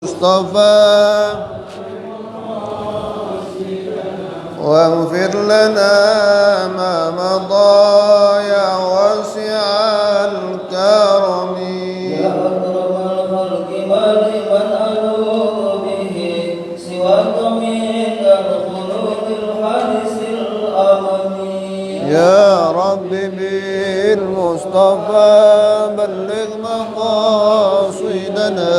المصطفى واغفر لنا ما مضى يا واسع الكرم يا أكرم الخلق ولمن ألوذ به سواك من الخلود الحارس الأمم يا رب بالمصطفى بلغ مقاصدنا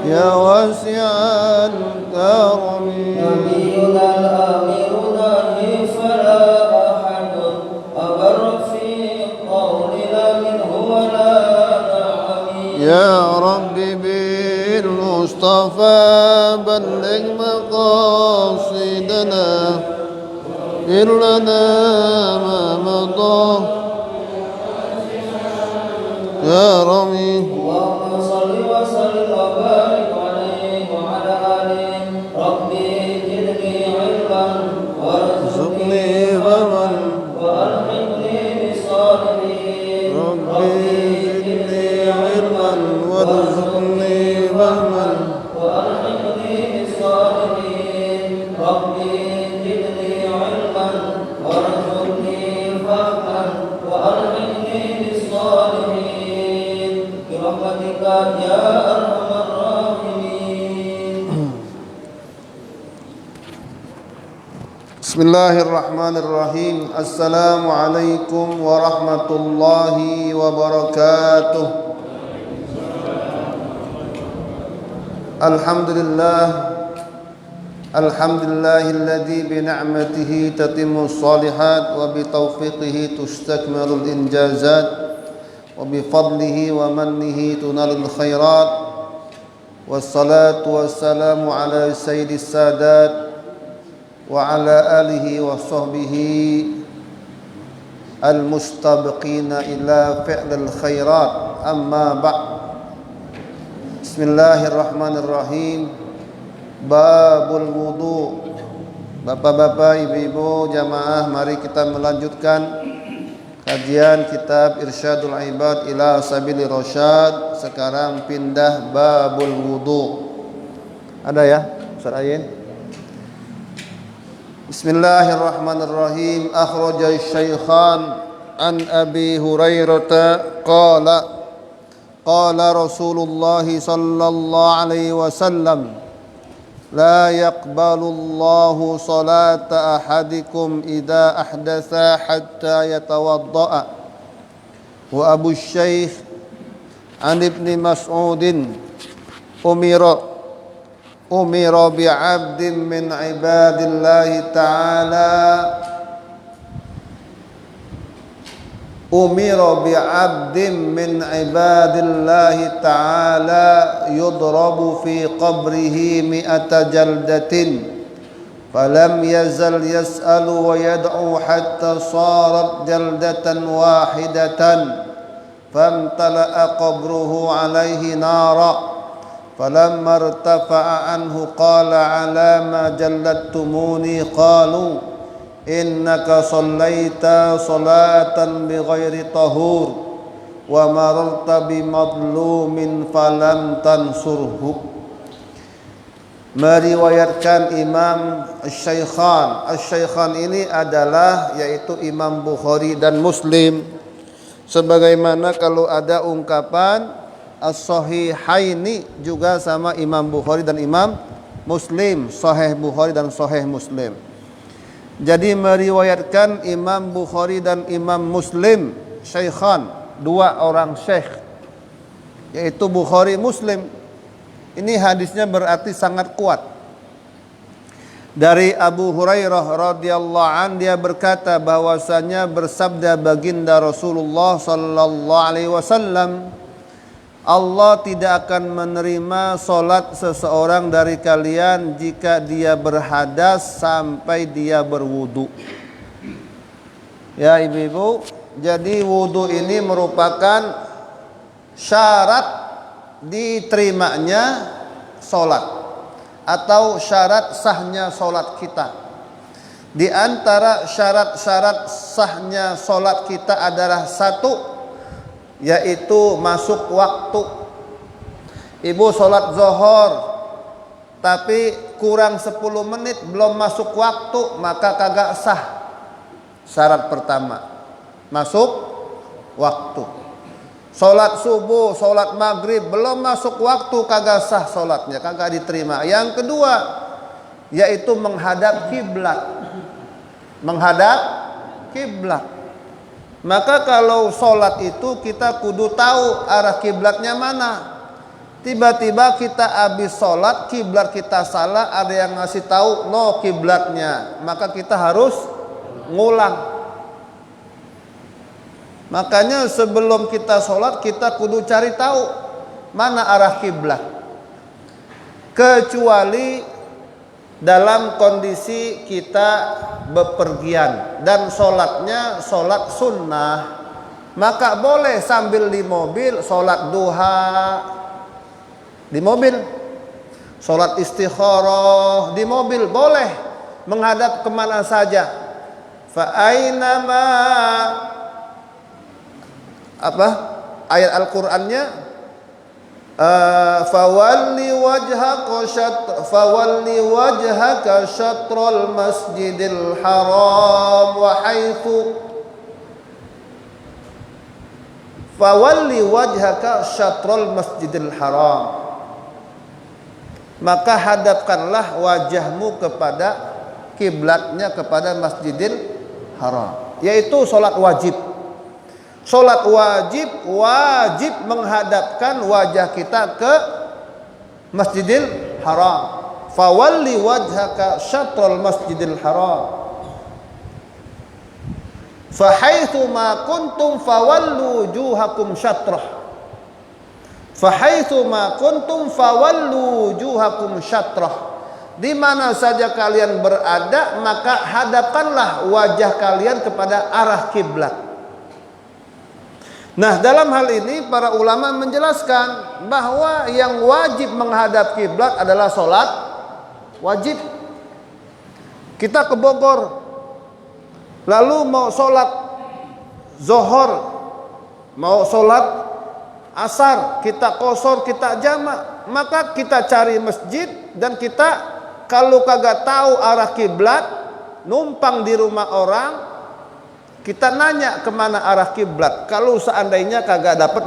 يا واسع الكرم نبينا الأمير نهي فلا أحد أبر في قولنا منه ولا نعم يا رب بالمصطفى بلغ مقاصدنا اغفر لنا ما مضى يا رمي اللهم صل وسلم وبارك عليه وعلى آله ربي زدني علما وارزقني فهما وألحقني بالصالحين ربي زدني علما وارزقني فهما وألحقني بالصالحين ربي زدني علما وارزقني فهما وألحقني بالصالحين برحمتك يا أرحم الراحمين. بسم الله الرحمن الرحيم السلام عليكم ورحمة الله وبركاته الحمد لله الذي بنعمته تتم الصالحات وبتوفيقه تستكمل الإنجازات وبفضله ومنه تنال الخيرات والصلاة والسلام على سيد السادات وعلى آله وصحبه المستبقين إلى فعل الخيرات أما بعد Bismillahirrahmanirrahim. Babul wudu. Bapak-bapak, ibu-ibu, jamaah, mari kita melanjutkan kajian kitab Irsyadul Ibad ila Sabili Rasyad. Sekarang pindah babul wudu. Ada ya, Ustaz Ayin? Bismillahirrahmanirrahim. Akhraja Syaikhan an Abi Hurairah qala qala Rasulullah sallallahu alaihi wasallam la yaqbalu Allahu salata ahadikum idza ahdatha hatta yatawadda'a. Wa Abu Syaikh an Ibni Mas'udin umira bi'abdin min ibadillahi ta'ala umira bi'abdin min ibadillahi ta'ala yudrabu fi qabrihi mi'ata jaldatin falam yazal yas'alu wa yad'u hatta sarat jaldatan wahidatan famtala'a qabruhu alaihi nara falamma irtafa'a anhu qala ala ma jallattumuni qalu innaka sallaita salatan bighairi tahur wa mararta bimadlumin falam tansurhu. Meriwayatkan Imam Asy-Syaikhan ini adalah yaitu Imam Bukhari dan Muslim, sebagaimana kalau ada ungkapan As-Sahihaini juga sama Imam Bukhari dan Imam Muslim, Sahih Bukhari dan Sahih Muslim. Jadi meriwayatkan Imam Bukhari dan Imam Muslim, Syaikhan, dua orang syekh, yaitu Bukhari Muslim. Ini hadisnya berarti sangat kuat. Dari Abu Hurairah radhiyallahu an, dia berkata bahwasanya bersabda baginda Rasulullah sallallahu alaihi wasallam, Allah tidak akan menerima solat seseorang dari kalian jika dia berhadas sampai dia berwudu. Ya ibu-ibu, jadi wudu ini merupakan syarat diterimanya solat atau syarat sahnya solat kita. Di antara syarat-syarat sahnya solat kita adalah satu, yaitu masuk waktu. Ibu sholat zuhur tapi kurang 10 menit belum masuk waktu, maka kagak sah. Syarat pertama, masuk waktu. Sholat subuh, sholat maghrib belum masuk waktu, kagak sah sholatnya, kagak diterima. Yang kedua, yaitu menghadap kiblat. Menghadap kiblat. Maka kalau sholat itu kita kudu tahu arah kiblatnya mana. Tiba-tiba kita habis sholat, kiblat kita salah, ada yang ngasih tahu no kiblatnya, maka kita harus ngulang. Makanya sebelum kita sholat kita kudu cari tahu mana arah kiblat. Kecuali dalam kondisi kita bepergian dan sholatnya sholat sunnah, maka boleh sambil di mobil sholat duha di mobil, sholat istikharah di mobil, boleh menghadap kemana saja. Fa ainama, apa ayat Al-Qur'annya, fawalli wajhaka syatral masjidil haram wa haitsu fawalli wajhaka syatral masjidil haram, maka hadapkanlah wajahmu kepada kiblatnya, kepada Masjidil Haram, yaitu sholat wajib. Sholat wajib menghadapkan wajah kita ke Masjidil Haram. Fawalli wajhaka syatral Masjidil Haram. Fahaitsu ma kuntum fawallu wujuhakum syatrah. Fahaitsu ma kuntum fawallu wujuhakum syatrah. Di mana saja kalian berada, maka hadapkanlah wajah kalian kepada arah kiblat. Nah, dalam hal ini para ulama menjelaskan bahwa yang wajib menghadap kiblat adalah sholat wajib. Kita ke Bogor, lalu mau sholat zuhur, mau sholat asar, kita qashar, kita jamak, maka kita cari masjid. Dan kita kalau kagak tahu arah kiblat, numpang di rumah orang, kita nanya kemana arah kiblat. Kalau seandainya kagak dapat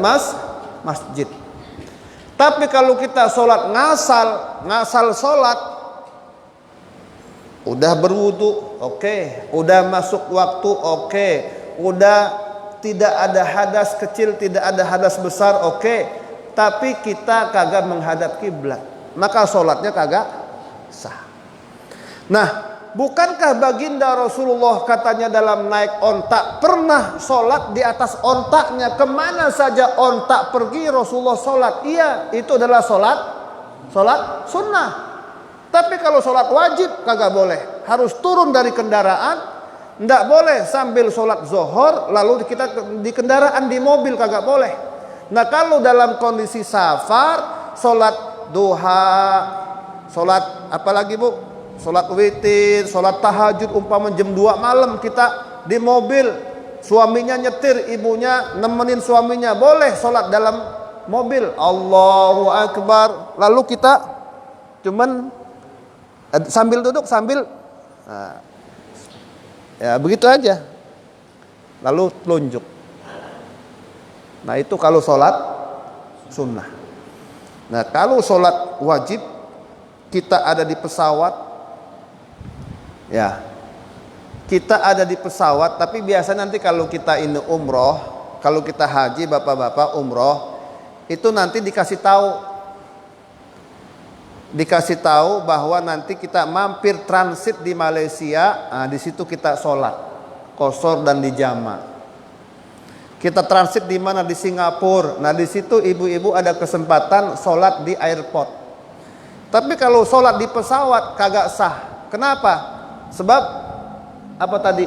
masjid. Tapi kalau kita sholat ngasal sholat, udah berwudu, oke, udah masuk waktu, oke, udah tidak ada hadas kecil, tidak ada hadas besar, oke, tapi kita kagak menghadap kiblat, maka sholatnya kagak sah. Nah, bukankah baginda Rasulullah katanya dalam naik ontak pernah sholat di atas ontaknya? Kemana saja ontak pergi Rasulullah sholat. Iya, itu adalah sholat sunnah. Tapi kalau sholat wajib kagak boleh, harus turun dari kendaraan. Tidak boleh sambil sholat zuhur lalu kita di kendaraan, di mobil, kagak boleh. Nah, kalau dalam kondisi safar, sholat duha, sholat apalagi bu, sholat witir, sholat tahajud, umpama jam 2 malam kita di mobil, suaminya nyetir, ibunya nemenin suaminya, boleh sholat dalam mobil, Allahu Akbar, lalu kita cuman sambil duduk sambil ya begitu aja, lalu telunjuk. Nah, itu kalau sholat sunnah. Nah, kalau sholat wajib, kita ada di pesawat, ya kita ada di pesawat. Tapi biasa nanti kalau kita ini umroh, kalau kita haji, bapak-bapak umroh, itu nanti dikasih tahu bahwa nanti kita mampir transit di Malaysia. Nah, di situ kita sholat qashar dan di jamak. Kita transit di mana? Di Singapura. Nah, di situ ibu-ibu ada kesempatan sholat di airport. Tapi kalau sholat di pesawat kagak sah. Kenapa? Sebab apa tadi?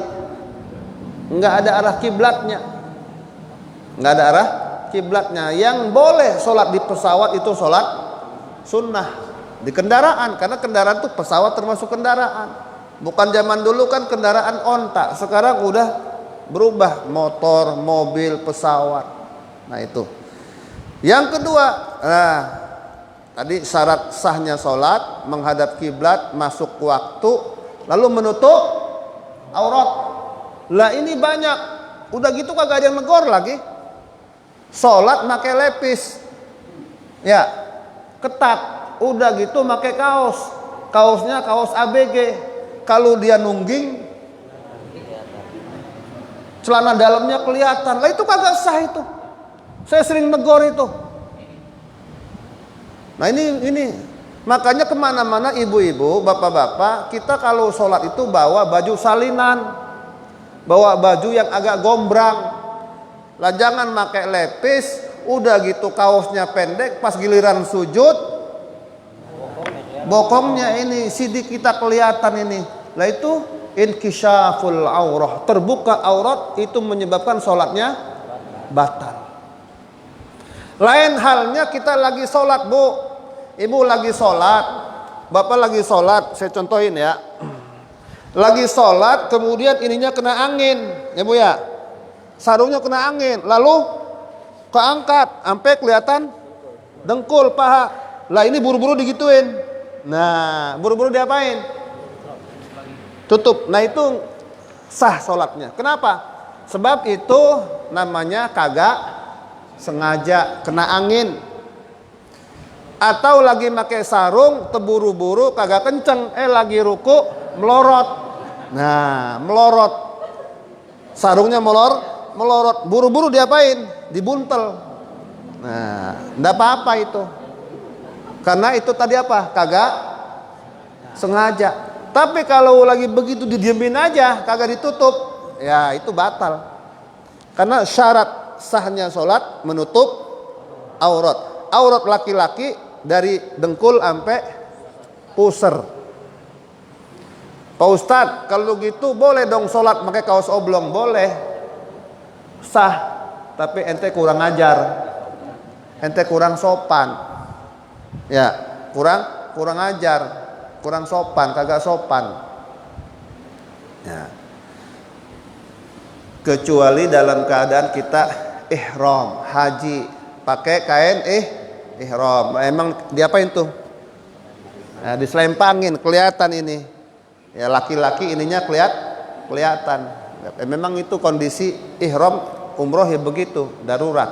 Nggak ada arah kiblatnya. Nggak ada arah kiblatnya. Yang boleh sholat di pesawat itu sholat sunnah. Di kendaraan, karena kendaraan itu pesawat termasuk kendaraan. Bukan zaman dulu kan kendaraan onta, sekarang udah berubah, motor, mobil, pesawat. Nah itu. Yang kedua, tadi syarat sahnya sholat, menghadap kiblat, masuk waktu, lalu menutup aurat. Lah ini banyak, udah gitu kagak ada yang negor lagi. Sholat pakai lepis, ya ketat. Udah gitu pakai kaos, kaosnya kaos ABG. Kalau dia nungging, celana dalamnya kelihatan. Lah itu kagak sah itu. Saya sering negor itu. Nah ini makanya kemana-mana ibu-ibu, bapak-bapak, kita kalau sholat itu bawa baju salinan, bawa baju yang agak gombrang. Lah jangan pakai lepis, udah gitu kaosnya pendek, pas giliran sujud, bokongnya ini, sidik kita kelihatan ini. Lah itu inkisyaful aurah, terbuka aurat, itu menyebabkan sholatnya batal. Lain halnya kita lagi sholat, bu, ibu lagi sholat, bapak lagi sholat, saya contohin ya, lagi sholat kemudian ininya kena angin, ya bu ya, sarungnya kena angin, lalu keangkat sampai kelihatan dengkul paha. Lah ini buru-buru digituin. Nah buru-buru diapain? Tutup. Nah itu sah sholatnya. Kenapa? Sebab itu namanya kagak sengaja kena angin. Atau lagi pakai sarung terburu-buru kagak kenceng, lagi ruku melorot. Nah melorot, sarungnya melorot, buru-buru diapain? Dibuntel. Nah enggak apa-apa itu, karena itu tadi apa? Kagak sengaja. Tapi kalau lagi begitu didiemin aja, kagak ditutup, ya itu batal. Karena syarat sahnya sholat menutup aurat. Aurat laki-laki dari dengkul sampai pusar. Pak Ustadz, kalau gitu boleh dong sholat pakai kaos oblong? Boleh, sah. Tapi ente kurang ajar, ente kurang sopan, ya kurang ajar, kurang sopan, kagak sopan. Ya. Kecuali dalam keadaan kita ihram haji, pakai kain ihram. Emang diapain tuh? Nah, diselempangin, kelihatan ini. Ya laki-laki ininya kelihatan. Memang itu kondisi ihram umroh ya begitu, darurat.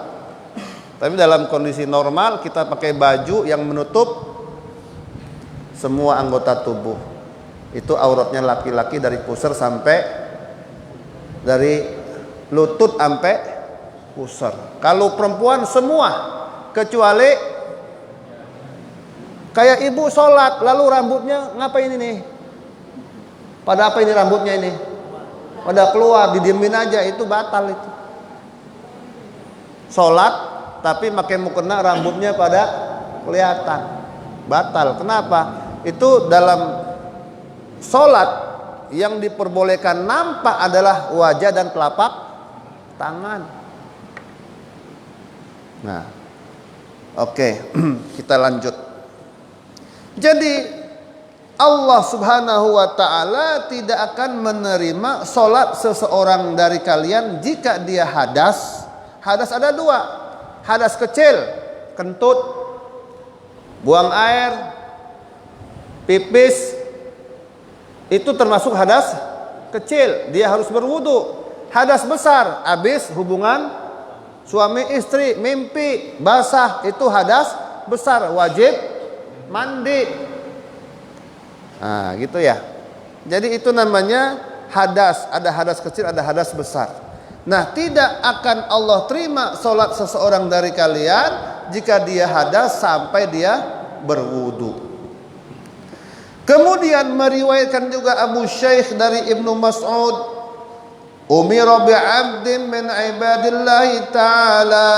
Tapi dalam kondisi normal kita pakai baju yang menutup semua anggota tubuh. Itu auratnya laki-laki dari pusar sampai, dari lutut sampai pusar. Kalau perempuan semua, kecuali kayak ibu sholat lalu rambutnya ngapain ini? Pada apa ini rambutnya ini? Pada keluar, didiemin aja, itu batal itu. Sholat tapi pakai mukena rambutnya pada kelihatan, batal. Kenapa? Itu dalam sholat yang diperbolehkan nampak adalah wajah dan telapak tangan. Nah, oke, kita lanjut. Jadi Allah Subhanahu wa ta'ala tidak akan menerima sholat seseorang dari kalian jika dia hadas. Hadas ada dua, hadas kecil, kentut, buang air, pipis, itu termasuk hadas kecil, dia harus berwudu. Hadas besar, habis hubungan suami istri, mimpi, basah, itu hadas besar, wajib mandi. Nah gitu ya. Jadi itu namanya hadas, ada hadas kecil, ada hadas besar. Nah tidak akan Allah terima sholat seseorang dari kalian jika dia hadas sampai dia berwudu. Kemudian meriwayatkan juga Abu Syekh dari Ibnu Mas'ud, umira bi'abdin min ibadillahi ta'ala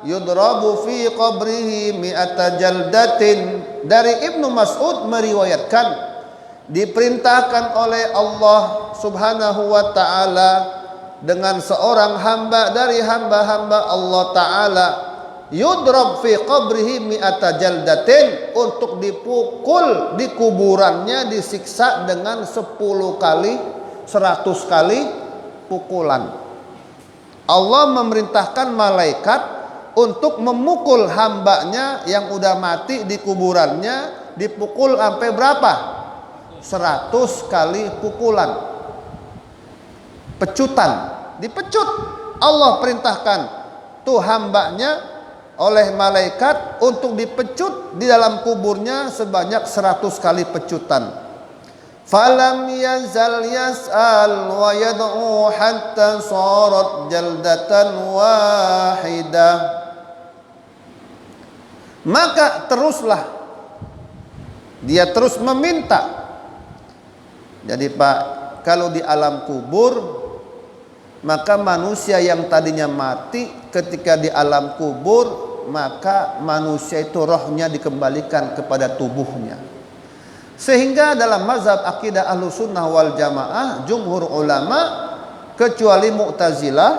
yudrabu fi qabrihi mi'ata jaldatin. Dari Ibnu Mas'ud meriwayatkan, diperintahkan oleh Allah Subhanahu wa ta'ala dengan seorang hamba dari hamba-hamba Allah ta'ala, yudrab fi qabrihi mi'ata jaldatin, untuk dipukul di kuburannya, disiksa dengan 10 kali 100 kali pukulan. Allah memerintahkan malaikat untuk memukul hambanya yang udah mati di kuburannya, dipukul sampai berapa? 100 kali pukulan. Pecutan, dipecut. Allah perintahkan tuh hambanya oleh malaikat untuk dipecut di dalam kuburnya sebanyak 100 kali pecutan. Falam yazal yas'al wa yad'u hatta sarat jaldatan wahidah. Maka teruslah dia terus meminta. Jadi Pak, kalau di alam kubur, maka manusia yang tadinya mati ketika di alam kubur, maka manusia itu rohnya dikembalikan kepada tubuhnya. Sehingga dalam mazhab akidah Ahlussunnah wal Jamaah, jumhur ulama kecuali Mu'tazilah,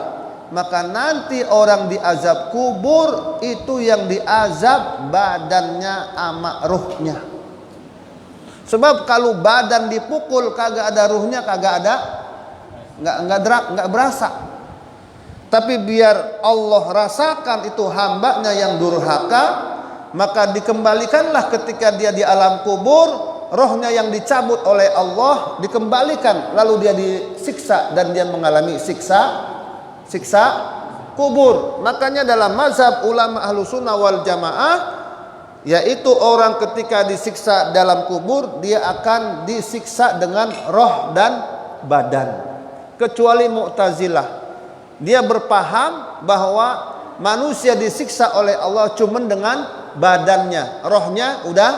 maka nanti orang diazab kubur itu yang diazab badannya ama ruhnya. Sebab kalau badan dipukul kagak ada ruhnya, kagak ada, nggak berasa. Tapi biar Allah rasakan itu hambanya yang durhaka, maka dikembalikanlah ketika dia di alam kubur, rohnya yang dicabut oleh Allah dikembalikan, lalu dia disiksa dan dia mengalami siksa kubur. Makanya dalam mazhab ulama Ahlussunnah wal Jamaah, yaitu orang ketika disiksa dalam kubur, dia akan disiksa dengan roh dan badan. Kecuali Mu'tazilah, dia berpaham bahwa manusia disiksa oleh Allah cuman dengan badannya, rohnya udah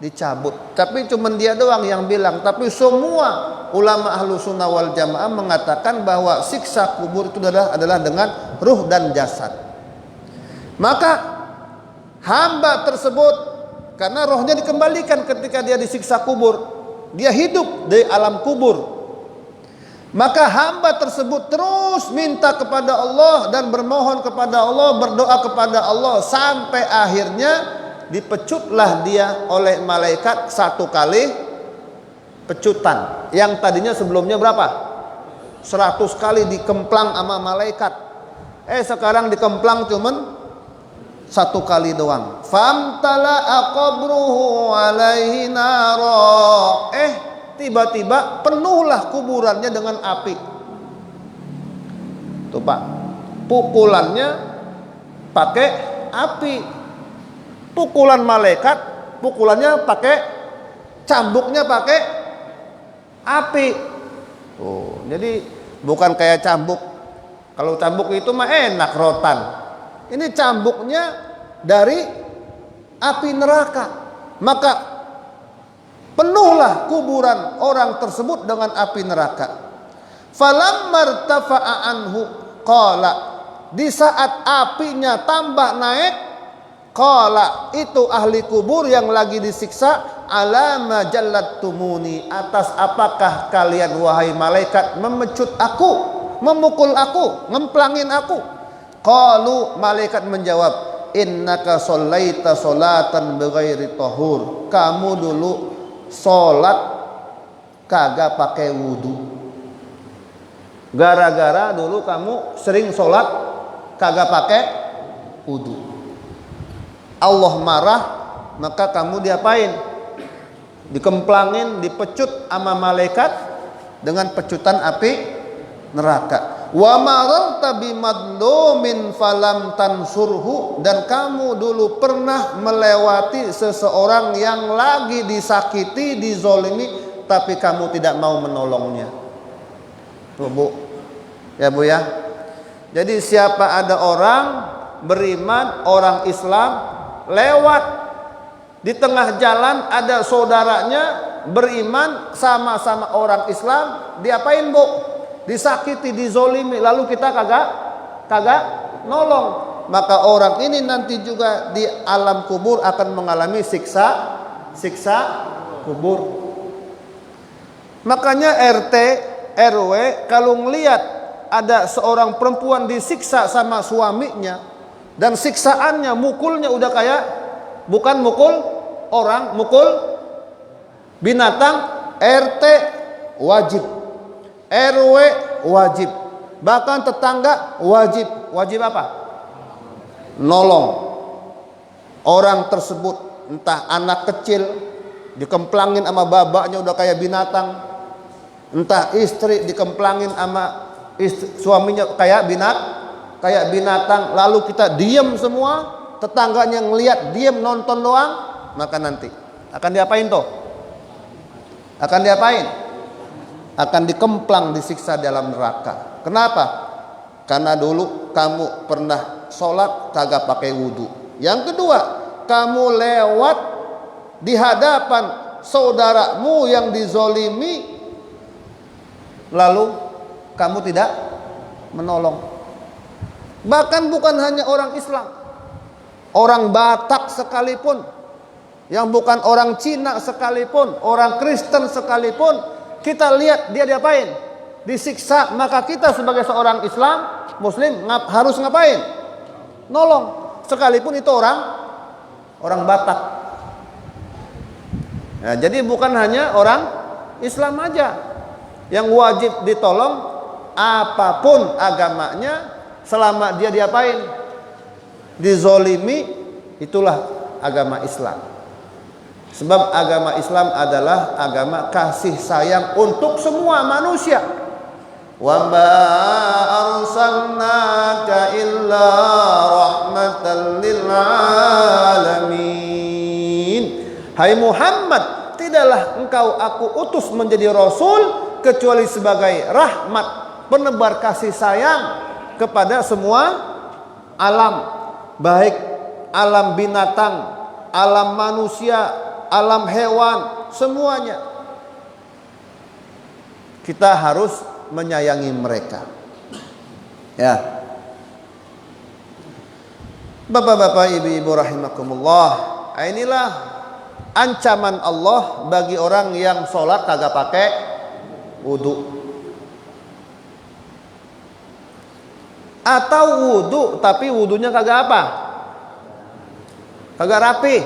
dicabut. Tapi cuman dia doang yang bilang. Tapi semua ulama Ahlussunnah wal Jamaah mengatakan bahwa siksa kubur itu adalah dengan ruh dan jasad. Maka hamba tersebut, karena rohnya dikembalikan ketika dia disiksa kubur, dia hidup di alam kubur, maka hamba tersebut terus minta kepada Allah dan bermohon kepada Allah, berdoa kepada Allah, sampai akhirnya dipecutlah dia oleh malaikat 1 kali pecutan. Yang tadinya sebelumnya berapa? 100 kali dikemplang sama malaikat. Sekarang dikemplang cuman 1 kali doang. Famtala'a qabruhu alaihi nara. Tiba-tiba penuhlah kuburannya dengan api. Tuh Pak, pukulannya pakai api. Pukulan malaikat, pukulannya pakai, cambuknya pakai api. Oh, jadi bukan kayak cambuk. Kalau cambuk itu mah enak rotan. Ini cambuknya dari api neraka. Maka penuhlah kuburan orang tersebut dengan api neraka. Falamma irtafa'a anhu qala, di saat apinya tambah naik, qala, itu ahli kubur yang lagi disiksa, alama jallattumuni, atas apakah kalian wahai malaikat memecut aku, memukul aku, ngemplangin aku? Qalu, malaikat menjawab, innaka shallaita sholatan bighairi tahur, kamu dulu sholat kagak pakai wudu. Gara-gara dulu kamu sering sholat kagak pakai wudu, Allah marah, maka kamu diapain? Dikemplangin, dipecut sama malaikat dengan pecutan api neraka. Wa mararta bimadlumin falam tansurhu, dan kamu dulu pernah melewati seseorang yang lagi disakiti, dizolimi, tapi kamu tidak mau menolongnya. Tuh Bu, ya Bu ya. Jadi siapa ada orang beriman, orang Islam, lewat di tengah jalan ada saudaranya beriman sama-sama orang Islam, diapain Bu? Disakiti, dizolimi, lalu kita kagak nolong, maka orang ini nanti juga di alam kubur akan mengalami siksa kubur. Makanya RT RW kalau ngelihat ada seorang perempuan disiksa sama suaminya, dan siksaannya mukulnya udah kayak bukan mukul orang, mukul binatang, RT wajib, RW wajib, bahkan tetangga wajib. Wajib apa? nolong orang tersebut, entah anak kecil dikemplangin sama babaknya udah kayak binatang, entah istri dikemplangin sama suaminya kayak binatang, lalu kita diam semua, tetangganya ngelihat diam nonton doang, maka nanti akan diapain toh? Akan diapain? Akan dikemplang, disiksa dalam neraka. Kenapa? Karena dulu kamu pernah sholat kagak pakai wudhu. Yang kedua, kamu lewat di hadapan saudaramu yang dizolimi, lalu kamu tidak menolong. Bahkan bukan hanya orang Islam, orang Batak sekalipun, yang bukan orang Cina sekalipun, orang Kristen sekalipun, kita lihat dia diapain? Disiksa. Maka kita sebagai seorang Islam, Muslim harus ngapain? Nolong. Sekalipun itu orang Batak. Nah, jadi bukan hanya orang Islam aja yang wajib ditolong, apapun agamanya, selama dia diapain? Dizolimi, itulah agama Islam. Sebab agama Islam adalah agama kasih sayang untuk semua manusia. Wa ma arsalnaka illa rahmatan lil alamin. Hai Muhammad, tidaklah engkau aku utus menjadi rasul kecuali sebagai rahmat, penebar kasih sayang kepada semua alam, baik alam binatang, alam manusia, alam hewan, semuanya. Kita harus menyayangi mereka. Ya. Bapak-bapak, ibu-ibu rahimakumullah, inilah ancaman Allah bagi orang yang sholat kagak pakai wudhu. Atau wudhu tapi wudhunya kagak apa? Kagak rapi.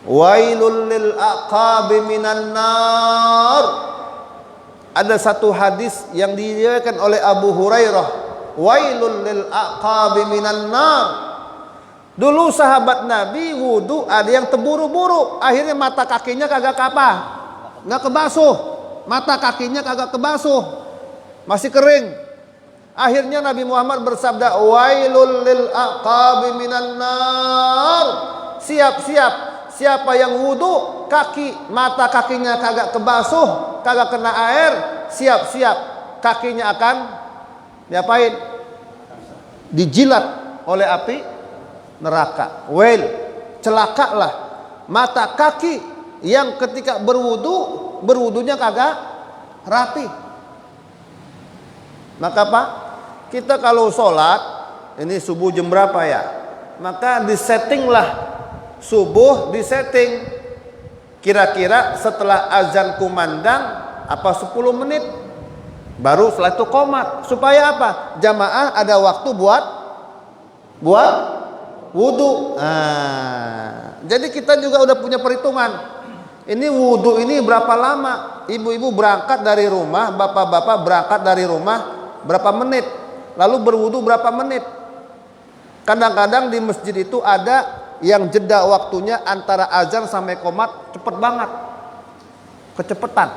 Wailul lil aqabi minan nar. Ada satu hadis yang diriwayatkan oleh Abu Hurairah, wailul lil aqabi minan nar. Dulu sahabat Nabi wudu ada yang terburu-buru, akhirnya mata kakinya kagak nggak kebasuh, mata kakinya kagak kebasuh, masih kering. Akhirnya Nabi Muhammad bersabda, wailul lil aqabi minan nar. Siap-siap, siapa yang wudu mata kakinya kagak kebasuh, kagak kena air, siap-siap kakinya akan diapain? Dijilat oleh api neraka. Wail, celakalah mata kaki yang ketika berwudunya kagak rapi. Maka Pak, kita kalau sholat ini subuh jam berapa ya? Maka disettinglah subuh, disetting kira-kira setelah azan kumandang apa 10 menit, baru setelah itu qomat, supaya apa? Jamaah ada waktu buat wudu. Jadi kita juga udah punya perhitungan. Ini wudu ini berapa lama? Ibu-ibu berangkat dari rumah, bapak-bapak berangkat dari rumah berapa menit? Lalu berwudu berapa menit? Kadang-kadang di masjid itu ada yang jeda waktunya antara azan sampai qomat cepet banget, kecepatan.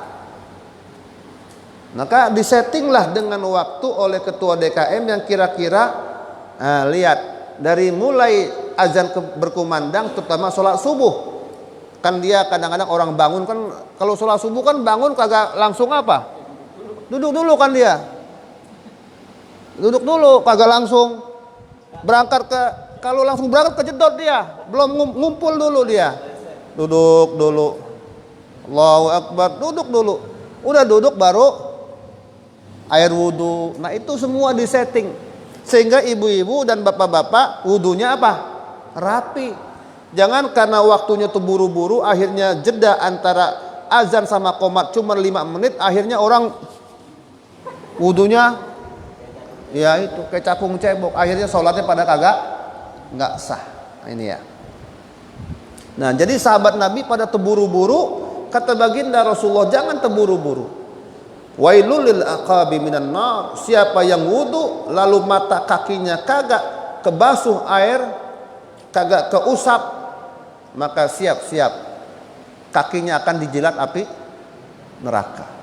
Maka disettinglah dengan waktu oleh ketua DKM yang kira-kira lihat dari mulai azan berkumandang, terutama sholat subuh. Kan dia kadang-kadang orang bangun kan, kalau sholat subuh kan bangun kagak langsung apa? Duduk dulu kan dia. Duduk dulu, kagak langsung berangkat kalau langsung berangkat kejedot dia, belum ngumpul dulu dia. Duduk dulu. Allahu Akbar, duduk dulu. Udah duduk baru air wudu. Nah, itu semua disetting. Sehingga ibu-ibu dan bapak-bapak wudunya apa? Rapi. Jangan karena waktunya tuh buru-buru, akhirnya jeda antara azan sama qomat cuma 5 menit, akhirnya orang wudunya ya itu kayak capung cebok, akhirnya sholatnya pada nggak sah. Ini ya. Nah, jadi sahabat Nabi pada terburu-buru, kata baginda Rasulullah, jangan terburu-buru. Wailul lil aqabi minan nar. Siapa yang wudu lalu mata kakinya kagak kebasuh air, kagak keusap, maka siap-siap kakinya akan dijilat api neraka.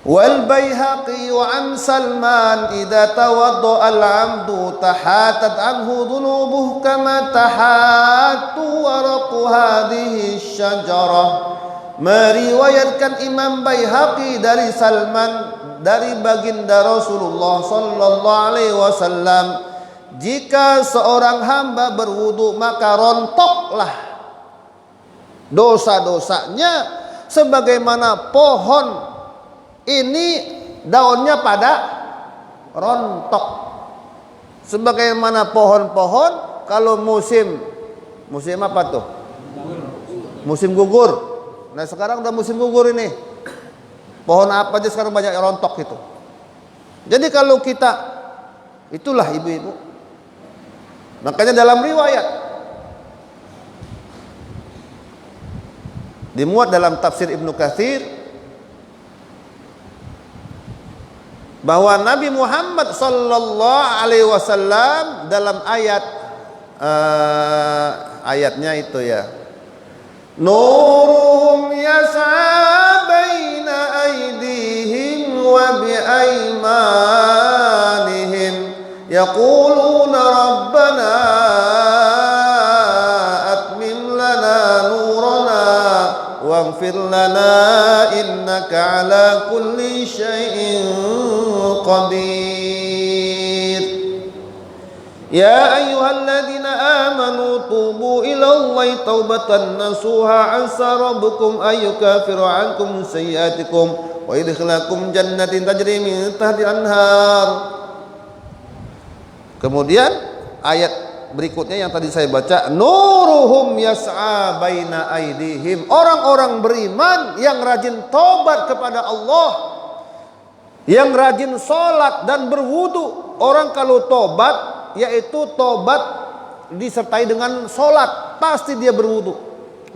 Wal Baihaqi an Salman idza tawadda al-'abdu tahatat anhu dhunubuhu kama tahatu waraqu hadhihi syajarah. Meriwayatkan Imam Baihaqi dari Salman dari baginda Rasulullah sallallahu alaihi wasallam, jika seorang hamba berwudu maka rontoklah dosa-dosanya sebagaimana pohon ini daunnya pada rontok. Sebagaimana pohon-pohon kalau musim apa tuh? Musim gugur. Nah sekarang udah musim gugur ini. Pohon apa aja sekarang banyak yang rontok itu. Jadi kalau kita, itulah ibu-ibu. Makanya dalam riwayat dimuat dalam tafsir Ibnu Katsir bahwa Nabi Muhammad sallallahu alaihi wasallam dalam ayatnya itu ya, nuruhum yas'a baina aydihim wa bi aymanihim yaquluna rabbana atmim lana nurana waghfir lana innaka ala kulli syai'in qadir. Ya ayyuhalladzina amanu tubu ilallahi taubatan nasuha asa rabbukum ayyukafiru ankum sayyi'atikum wa yudkhilakum jannatin tajri min tahtiha anhar. Kemudian ayat berikutnya yang tadi saya baca, nuruhum yas'a baina aidihim. Orang-orang beriman yang rajin taubat kepada Allah, yang rajin sholat dan berwudu. Orang kalau tobat, yaitu tobat disertai dengan sholat, pasti dia berwudu.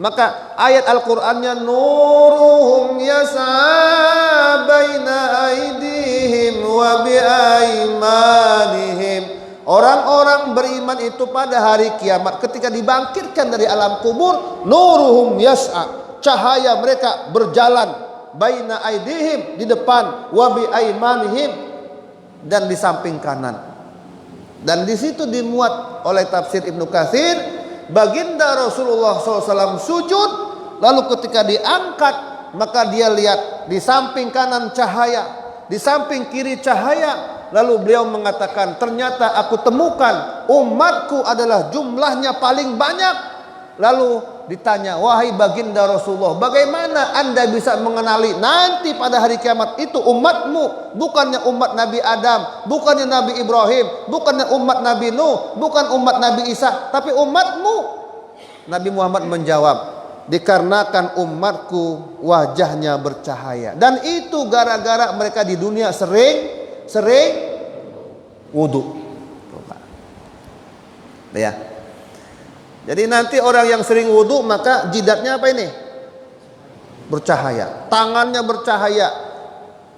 Maka ayat Al-Qur'annya nuruhum yas'a baina aidihim wa bi aymanihim. Orang-orang beriman itu pada hari kiamat ketika dibangkitkan dari alam kubur, nuruhum yas'a, cahaya mereka berjalan baina aidihim di depan, wa bi aymanihim dan di samping kanan. Dan di situ dimuat oleh tafsir Ibnu Katsir, baginda Rasulullah SAW sujud, lalu ketika diangkat maka dia lihat di samping kanan cahaya, di samping kiri cahaya. Lalu beliau mengatakan, ternyata aku temukan umatku adalah jumlahnya paling banyak. Lalu ditanya, wahai baginda Rasulullah, bagaimana anda bisa mengenali nanti pada hari kiamat itu umatmu? Bukannya umat Nabi Adam, bukannya Nabi Ibrahim, bukannya umat Nabi Nuh, bukan umat Nabi Isa, tapi umatmu. Nabi Muhammad menjawab, dikarenakan umatku wajahnya bercahaya. Dan itu gara-gara mereka di dunia sering wudu. Ya. Jadi nanti orang yang sering wudu maka jidatnya apa ini? Bercahaya. Tangannya bercahaya.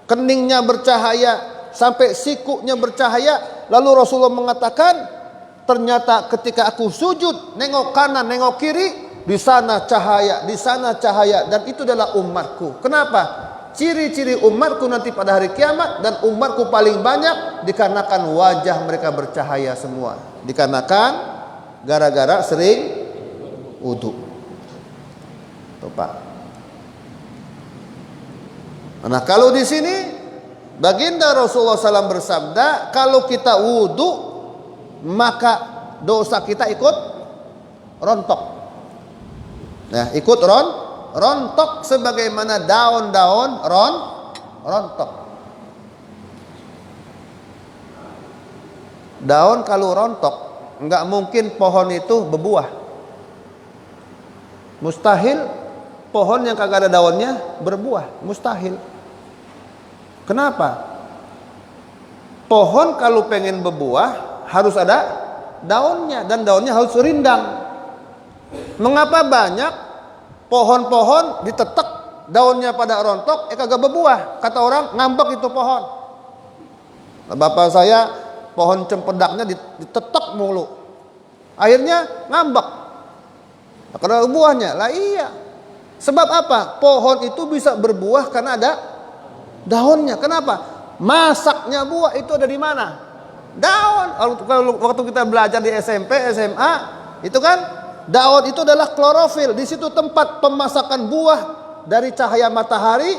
Keningnya bercahaya. Sampai sikunya bercahaya. Lalu Rasulullah mengatakan, ternyata ketika aku sujud, nengok kanan, nengok kiri, di sana cahaya, di sana cahaya. Dan itu adalah umatku. Kenapa? Ciri-ciri umatku nanti pada hari kiamat dan umatku paling banyak dikarenakan wajah mereka bercahaya semua. Dikarenakan gara-gara sering wudu. Tuh Pak. Nah kalau di sini baginda Rasulullah SAW bersabda, kalau kita wudu maka dosa kita ikut rontok. Nah ikut rontok sebagaimana daun-daun rontok. Daun kalau rontok, enggak mungkin pohon itu berbuah. Mustahil pohon yang kagak ada daunnya berbuah, mustahil. Kenapa? Pohon kalau pengen berbuah harus ada daunnya dan daunnya harus rindang. Mengapa banyak pohon-pohon ditetek daunnya pada rontok, kagak berbuah. Kata orang, ngambek itu pohon. Bapak saya pohon cempedaknya ditetek mulu, akhirnya ngambek. Karena buahnya, lah iya. Sebab apa? Pohon itu bisa berbuah karena ada daunnya. Kenapa? Masaknya buah itu ada di mana? Daun. Kalau waktu kita belajar di SMP, SMA, itu kan daun itu adalah klorofil. Di situ tempat pemasakan buah dari cahaya matahari.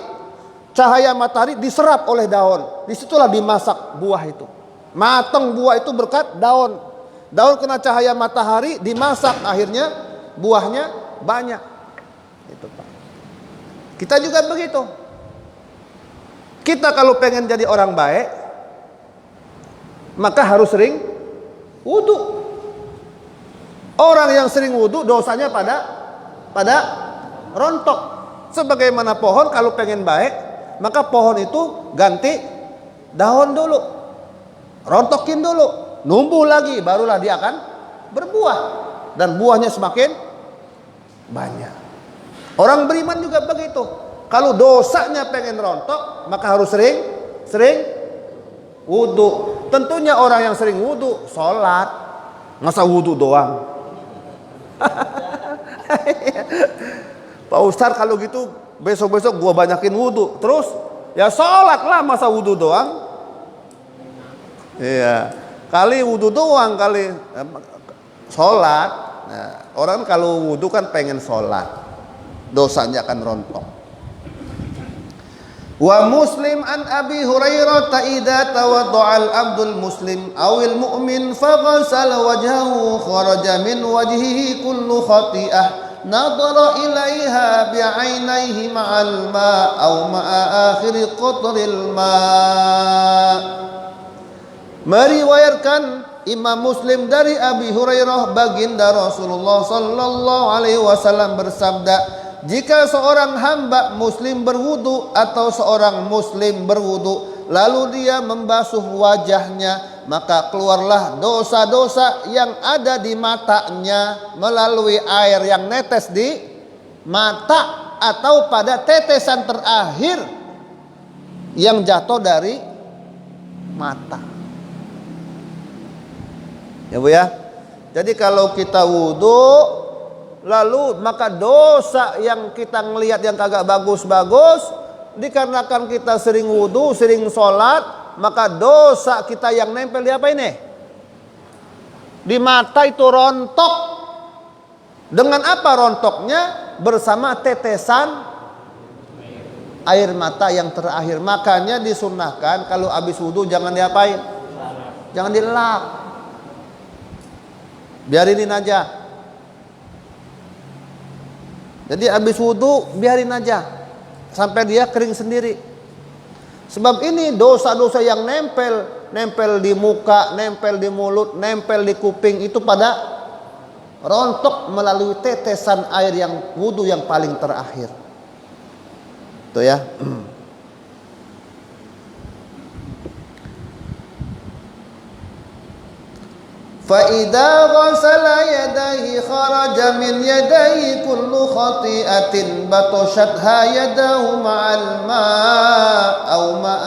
Cahaya matahari diserap oleh daun. Disitulah dimasak buah itu. Matang buah itu berkat daun. Daun kena cahaya matahari, dimasak, akhirnya buahnya banyak. Itu Pak. Kita juga begitu. Kita kalau pengen jadi orang baik, maka harus sering wudu. Orang yang sering wudu dosanya pada rontok. Sebagaimana pohon kalau pengen baik, maka pohon itu ganti daun dulu, rontokin dulu, numbuh lagi, barulah dia akan berbuah dan buahnya semakin banyak. Orang beriman juga begitu. Kalau dosanya pengen rontok, maka harus sering wudu. Tentunya orang yang sering wudu, sholat, masa wudu doang? Pak Ustadz kalau gitu besok-besok gua banyakin wudu, terus ya sholat lah, masa wudu doang? Iya, kali wudu doang kali sholat. Nah, orang kalau wudu kan pengen sholat, dosanya akan rontok. Wa Muslim an Abi Hurairah idza tawadda'a al-abdul muslim awil mu'min faghasala wajhahu kharaja min wajhihi kullu khati'ah nadara ilaiha bi'ainaihi ma'al ma' aw ma'a akhir qatril ma'. Meriwayatkan Imam Muslim dari Abi Hurairah baginda Rasulullah sallallahu alaihi wasallam bersabda, jika seorang hamba muslim berwudu atau seorang muslim berwudu lalu dia membasuh wajahnya, maka keluarlah dosa-dosa yang ada di matanya melalui air yang netes di mata atau pada tetesan terakhir yang jatuh dari mata. Ya Bu ya. Jadi kalau kita wudu lalu maka dosa yang kita ngelihat yang kagak bagus-bagus, dikarenakan kita sering wudu, sering sholat, maka dosa kita yang nempel di apa ini? Di mata itu rontok. Dengan apa rontoknya? Bersama tetesan air mata yang terakhir. Makanya disunnahkan kalau habis wudu jangan diapain? Jangan dilap. Biarinin aja. Jadi habis wudu biarin aja sampai dia kering sendiri. Sebab ini dosa-dosa yang nempel di muka, nempel di mulut, nempel di kuping itu pada rontok melalui tetesan air yang wudu yang paling terakhir. Itu ya. فَإِذَا غَسَلَ يَدَيْهِ خَرَجَ مِنْ يَدَيْهِ كُلُّ خَطِيئَةٍ بَطَشَتْهَا يَدَاهُ مَعَ الْمَاءِ أَوْ مَعَ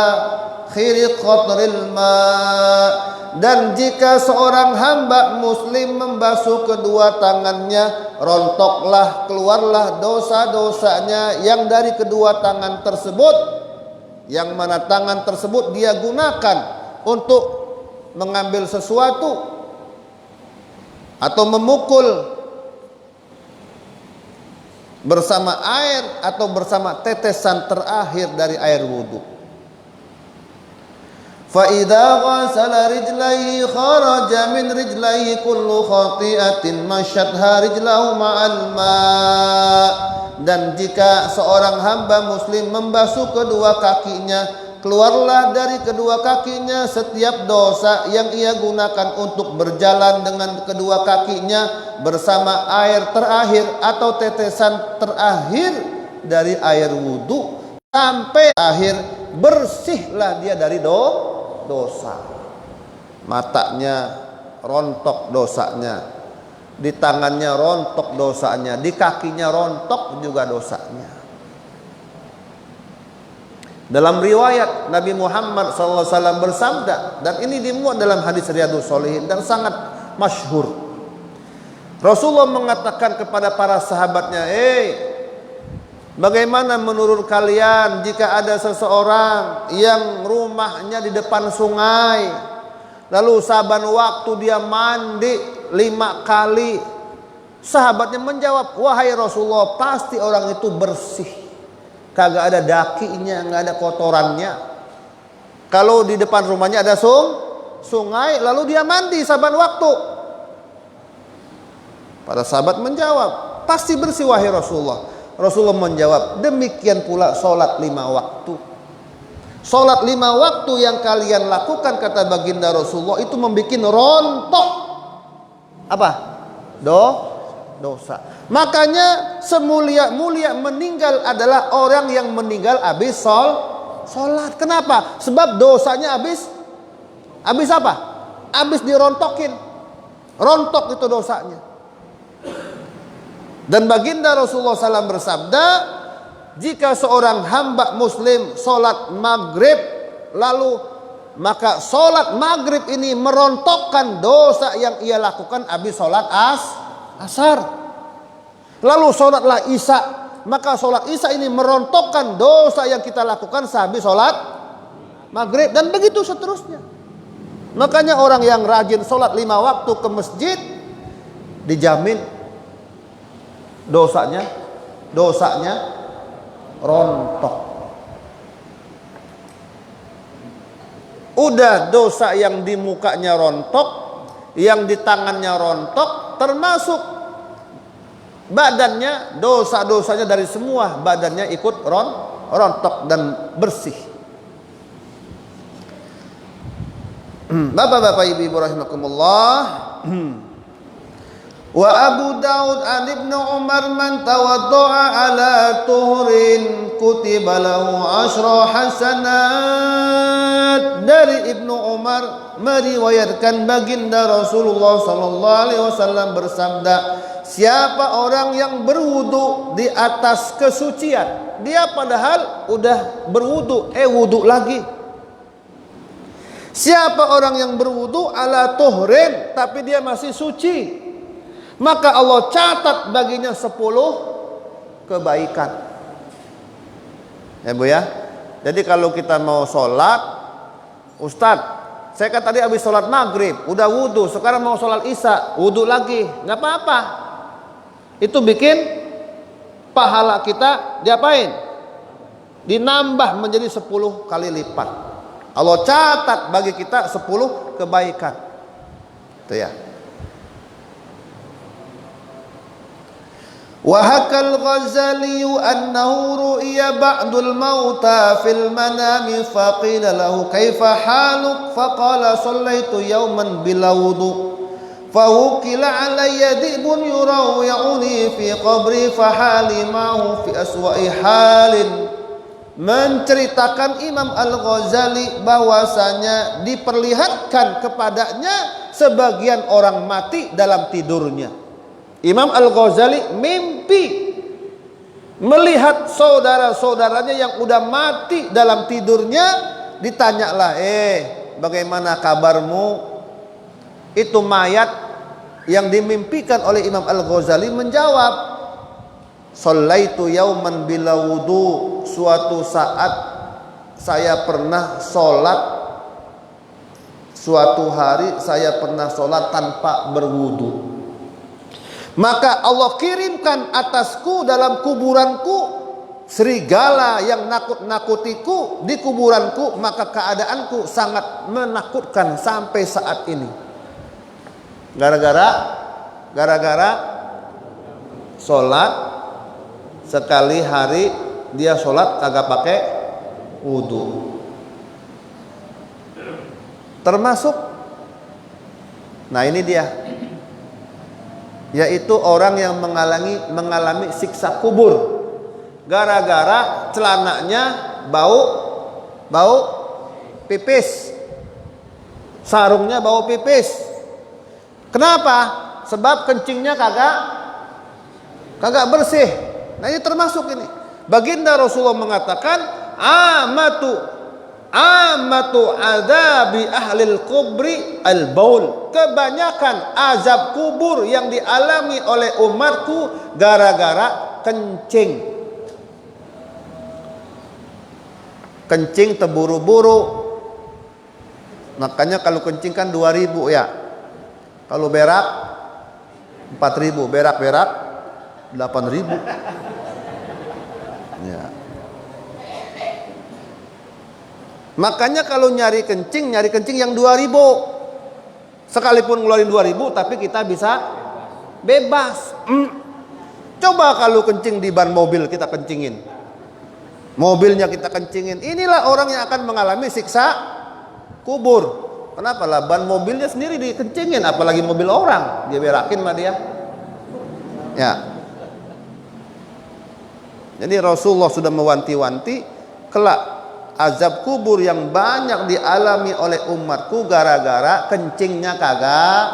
آخِرِ قَطْرِ الْمَاءِ. Dan jika seorang hamba muslim membasuh kedua tangannya, rontoklah, keluarlah dosa-dosanya yang dari kedua tangan tersebut, yang mana tangan tersebut dia gunakan untuk mengambil sesuatu atau memukul bersama air atau bersama tetesan terakhir dari air wudu. Fa idza ghasala rijlaihi kharaja min rijlaihi kullu khati'atin masyatha rijlahu ma'al ma'. Dan jika seorang hamba muslim membasuh kedua kakinya, keluarlah dari kedua kakinya setiap dosa yang ia gunakan untuk berjalan dengan kedua kakinya bersama air terakhir atau tetesan terakhir dari air wudu sampai akhir, bersihlah dia dari dosa. Matanya rontok dosanya, di tangannya rontok dosanya, di kakinya rontok juga dosanya. Dalam riwayat Nabi Muhammad SAW bersabda, dan ini dimuat dalam hadis Riyadhus Shalihin dan sangat masyhur. Rasulullah mengatakan kepada para sahabatnya, bagaimana menurut kalian jika ada seseorang yang rumahnya di depan sungai, lalu saban waktu dia mandi 5 kali? Sahabatnya menjawab, wahai Rasulullah, pasti orang itu bersih, kagak ada dakinya, nggak ada kotorannya. Kalau di depan rumahnya ada sungai, lalu dia mandi saban waktu. Para sahabat menjawab, pasti bersih wahai Rasulullah. Rasulullah menjawab, demikian pula sholat 5 waktu. Sholat 5 waktu yang kalian lakukan, kata baginda Rasulullah, itu membuat rontok apa? Dosa. Makanya semulia-mulia meninggal adalah orang yang meninggal habis sholat. Kenapa? Sebab dosanya habis apa? Habis dirontokin. Rontok itu dosanya. Dan baginda Rasulullah SAW bersabda, jika seorang hamba muslim sholat maghrib, lalu maka sholat maghrib ini merontokkan dosa yang ia lakukan habis sholat asar. Lalu sholatlah isya, maka sholat isya ini merontokkan dosa yang kita lakukan sehabis sholat maghrib, dan begitu seterusnya. Makanya orang yang rajin sholat 5 waktu ke masjid dijamin dosanya rontok. Udah dosa yang di mukanya rontok, yang di tangannya rontok, termasuk badannya, dosa-dosanya dari semua badannya ikut rontok dan bersih. Bapak-bapak, ibu-ibu rahimakumullah. Wa Abu Daud an Ibnu Umar, man tawadda'a ala tuhrin kutiba lahu 10 hasanat. Dari Ibnu Umar meriwayatkan baginda Rasulullah sallallahu alaihi wasallam bersabda, siapa orang yang berwudu di atas kesucian, dia padahal udah berwudu, wudu lagi. Siapa orang yang berwudu ala tuhrin, tapi dia masih suci, maka Allah catat baginya 10 kebaikan. Ya Bu ya. Jadi kalau kita mau sholat, Ustadz, saya kan tadi habis sholat maghrib, udah wudhu, sekarang mau sholat isya, wudhu lagi, nggak apa-apa. Itu bikin pahala kita diapain? Dinambah menjadi 10 kali lipat. Allah catat bagi kita 10 kebaikan. Itu ya. Wa hakal Ghazali annahu ru'iya ba'dul mauta fil manami faqila lahu kaifa haluk faqala sallaitu yawman bila wudu fawukila alayya dibun yurawiyuni fi qabri fahali ma'hu fi aswa'i halin. Menceritakan Imam Al-Ghazali bahwasanya diperlihatkan kepadanya sebagian orang mati dalam tidurnya. Imam Al-Ghazali mimpi melihat saudara-saudaranya yang udah mati dalam tidurnya. Ditanyalah, bagaimana kabarmu? Itu mayat yang dimimpikan oleh Imam Al-Ghazali menjawab, shallaitu yauman bila wudu. Suatu saat saya pernah sholat, suatu hari saya pernah sholat tanpa berwudu. Maka Allah kirimkan atasku dalam kuburanku serigala yang nakut-nakutiku di kuburanku, maka keadaanku sangat menakutkan sampai saat ini. Gara-gara sholat sekali hari dia sholat kagak pakai wudu. Termasuk, nah ini dia, yaitu orang yang mengalami siksa kubur gara-gara celananya bau pipis, sarungnya bau pipis. Kenapa? Sebab kencingnya kagak bersih. Nah ini termasuk ini. Baginda Rasulullah mengatakan, amatu adzabi ahlil kubri al baul. Kebanyakan azab kubur yang dialami oleh umatku gara-gara kencing. Kencing terburu-buru. Makanya kalau kencing kan 2.000 ya. Kalau berak 4.000, berak-berak 8.000. Ya. Makanya kalau nyari kencing yang 2.000. Sekalipun ngeluarin 2.000 tapi kita bisa bebas. Coba kalau kencing di ban mobil kita kencingin. Mobilnya kita kencingin. Inilah orang yang akan mengalami siksa kubur. Kenapa lah? Ban mobilnya sendiri dikencingin, apalagi mobil orang. Dia berakin sama dia. Ya. Jadi Rasulullah sudah mewanti-wanti kelak azab kubur yang banyak dialami oleh umatku gara-gara kencingnya kagak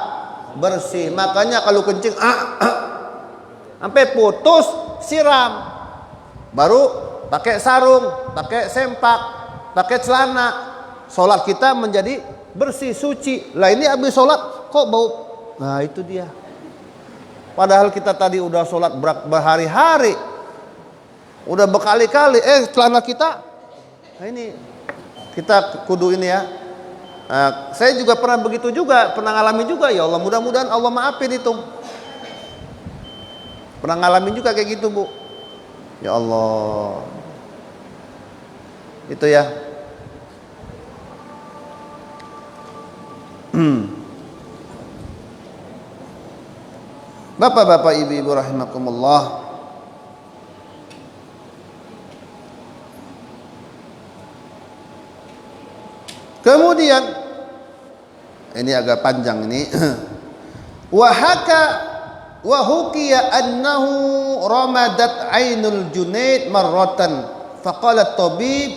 bersih. Makanya kalau kencing sampai putus siram. Baru pakai sarung, pakai sempak, pakai celana. Sholat kita menjadi bersih suci. Lah ini habis sholat kok bau. Nah itu dia. Padahal kita tadi udah sholat berhari-hari, udah berkali-kali. Celana kita. Nah ini kita kudu ini ya. Saya juga pernah begitu juga, pernah ngalamin juga. Ya Allah, mudah-mudahan Allah maafin itu. Pernah ngalamin juga kayak gitu Bu. Ya Allah. Itu ya. Bapak-bapak, ibu-ibu rahimakumullah. Kemudian ini agak panjang ini. Wa hukiya annahu ramadat ainul Junaid marratan faqala at-tabib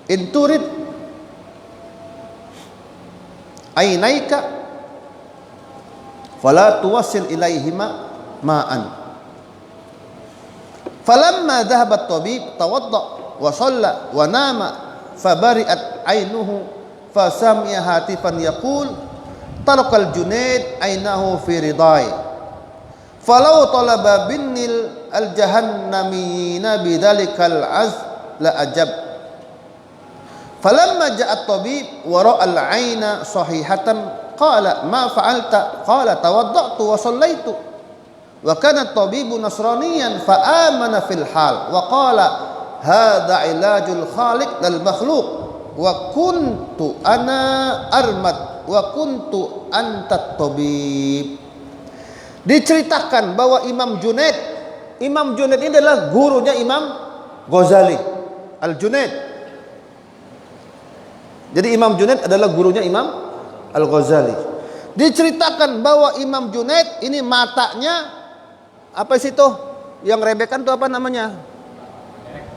in turid ainaika fala tuwassil ilaihima ma'an. Falamma dhahaba at-tabib tawadda wa shalla wa nama fabari'at ainuhu fasami'a hatifan yaqul tarakal Junaid ainahu fi ridai falau talaba binnil al-jahannamiyina bidhalikal az la ajab. Falamma ja'a at-tabib wa ra'a al-'aina sahihatan qala ma fa'alta qala tawadda'tu wa shallaitu wa kana at-tabibu nasraniyan fa amana fil hal wa qala hadha ilajul khaliq lil makhluq wa kuntu ana armad wa kuntu anta at-tabib. Diceritakan bahwa Imam Junaid ini adalah gurunya Imam Ghazali Al-Junaid. Jadi Imam Junaid adalah gurunya Imam Al-Ghazali. Diceritakan bahwa Imam Junaid ini matanya apa sih tuh? Yang rebekan tuh apa namanya?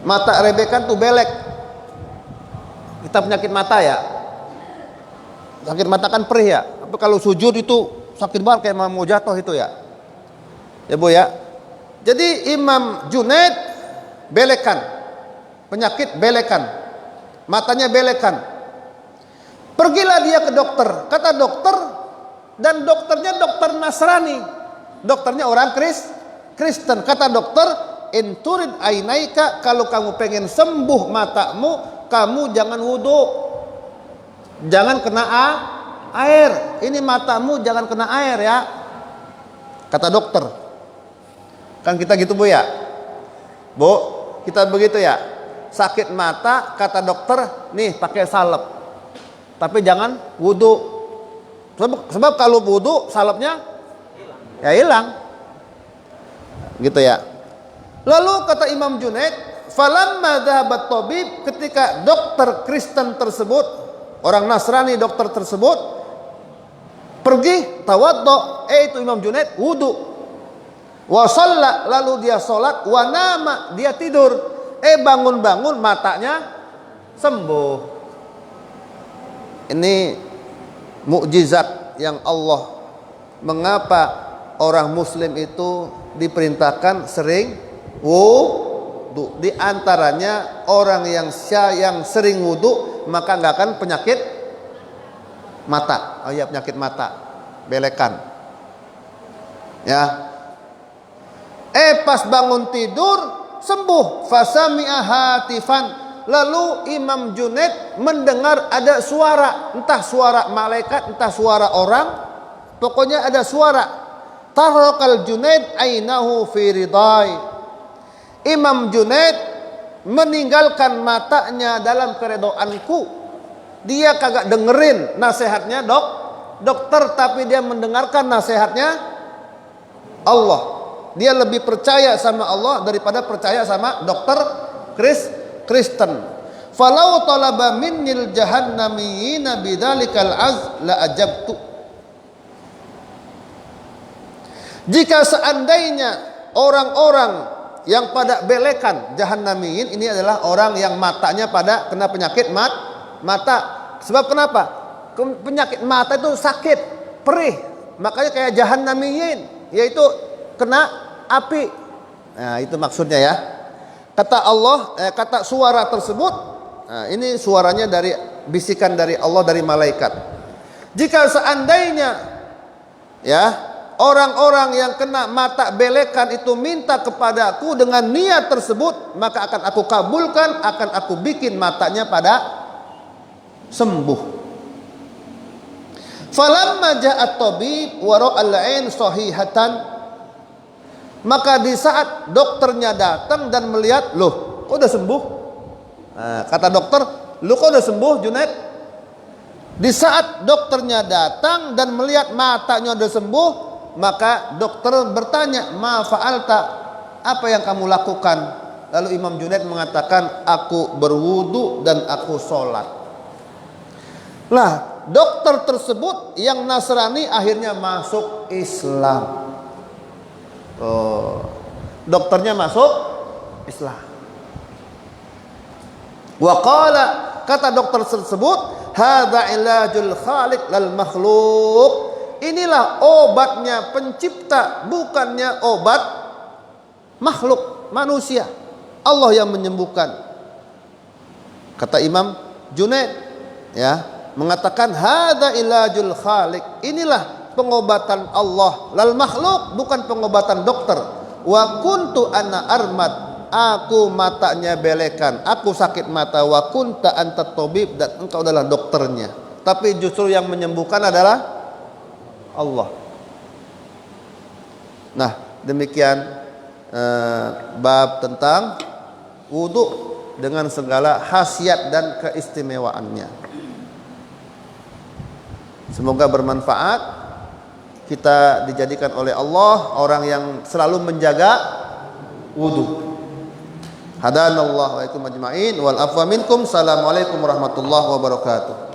Mata rebekan tuh belek. Kita penyakit mata ya. Sakit mata kan perih ya. Tapi kalau sujud itu sakit banget kayak mau jatuh itu ya. Ya Bu ya. Jadi Imam Junaid belekan. Penyakit belekan. Matanya belekan. Pergilah dia ke dokter. Kata dokter, dan dokternya dokter Nasrani. Dokternya orang Kristen. Kata dokter, inturid ainaika, kalau kamu pengen sembuh matamu, kamu jangan wudhu. Jangan kena air. Ini matamu jangan kena air ya. Kata dokter. Kan kita gitu Bu ya. Bu, kita begitu ya. Sakit mata, kata dokter, nih pakai salep. Tapi jangan wudhu. Sebab kalau wudhu salepnya ya hilang. Gitu ya. Lalu kata Imam Junaid, falamma dhahabat tabib, ketika dokter Kristen tersebut, orang Nasrani dokter tersebut pergi tawaddo, itu Imam Junaid wudu. Wa shalla, lalu dia salat, wa nama, dia tidur. Bangun-bangun matanya sembuh. Ini mukjizat yang Allah. Mengapa orang muslim itu diperintahkan sering wudu. Di antaranya orang yang sering wudu maka nggak akan penyakit mata. Oh ya, penyakit mata, belekan. Ya. Pas bangun tidur sembuh. Fasami'a hatifan. Lalu Imam Junaid mendengar ada suara, entah suara malaikat, entah suara orang, pokoknya ada suara. Tarhaqal Junaid ainahu fi ridai. Imam Junaid meninggalkan matanya dalam keredoanku. Dia kagak dengerin nasihatnya dokter, tapi dia mendengarkan nasihatnya Allah. Dia lebih percaya sama Allah daripada percaya sama dokter Kristen. Falau talaba minnil jahannamiyina bidzalikal az la ajabtu. Jika seandainya orang-orang yang pada belekan, jahannamiyin ini adalah orang yang matanya pada kena penyakit mata. Sebab kenapa? Penyakit mata itu sakit, perih. Makanya kayak jahannamiyin, yaitu kena api. Nah, itu maksudnya ya. Kata Allah, kata suara tersebut, nah, ini suaranya dari bisikan dari Allah, dari malaikat. Jika seandainya ya orang-orang yang kena mata belekan itu minta kepadaku dengan niat tersebut, maka akan aku kabulkan, akan aku bikin matanya pada sembuh. Falamma ja'at tabib wa ra'al 'ain sahihatan. Maka di saat dokternya datang dan melihat, loh, kok udah sembuh? Nah, kata dokter, lu kok udah sembuh, Junaid? Di saat dokternya datang dan melihat matanya udah sembuh, maka dokter bertanya, ma fa'alta, apa yang kamu lakukan? Lalu Imam Junaid mengatakan, aku berwudu dan aku sholat. Lah, dokter tersebut yang Nasrani akhirnya masuk Islam. Dokternya masuk Islam. Wa qala, kata dokter tersebut, hadza ilajul khaliq lal makhluk. Inilah obatnya pencipta, bukannya obat makhluk manusia. Allah yang menyembuhkan. Kata Imam Junaid ya, mengatakan hadza ilajul khaliq. Inilah pengobatan Allah lal makhluk, bukan pengobatan dokter. Wa kuntu ana armad, aku matanya belekan, aku sakit mata. Wa kunta anta tabib, dan engkau adalah dokternya. Tapi justru yang menyembuhkan adalah Allah. Nah, demikian bab tentang wudu dengan segala khasiat dan keistimewaannya. Semoga bermanfaat. Kita dijadikan oleh Allah orang yang selalu menjaga wudu. Hadanallahu wa iyyakum ajma'in wal afwa minkum. Assalamualaikum warahmatullahi wabarakatuh.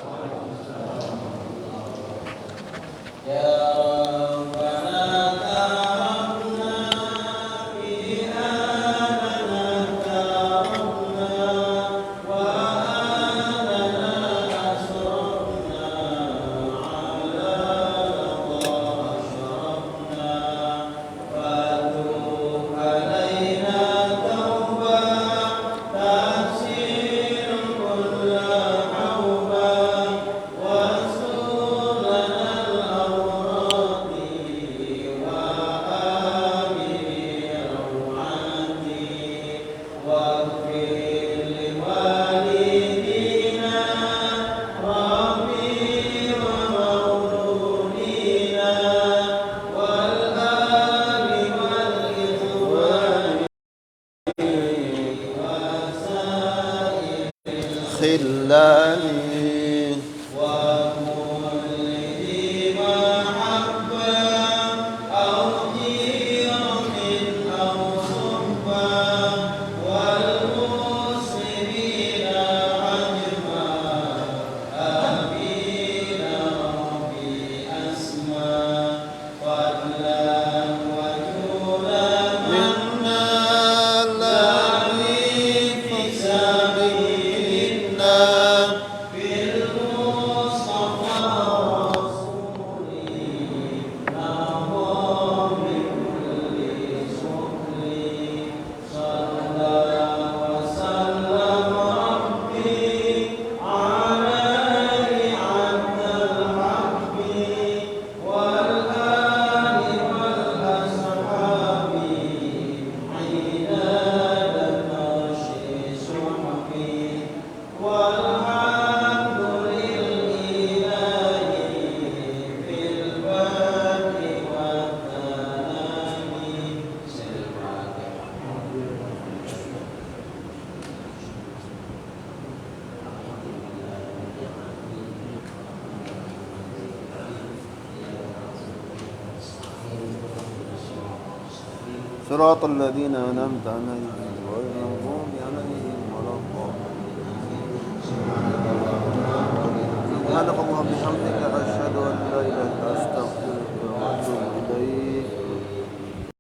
khillani wa kulli mahabba aw jiramin aw subba wal muslimina ajma amina rabbi asma fadlan wa julan minna la fi sabilillah صراط الذين أنعمت عليهم غير المغضوب عليهم ولا الضالين. سبحانك اللهم وبحمدك أشهد أن لا إله إلا أنت أستغفرك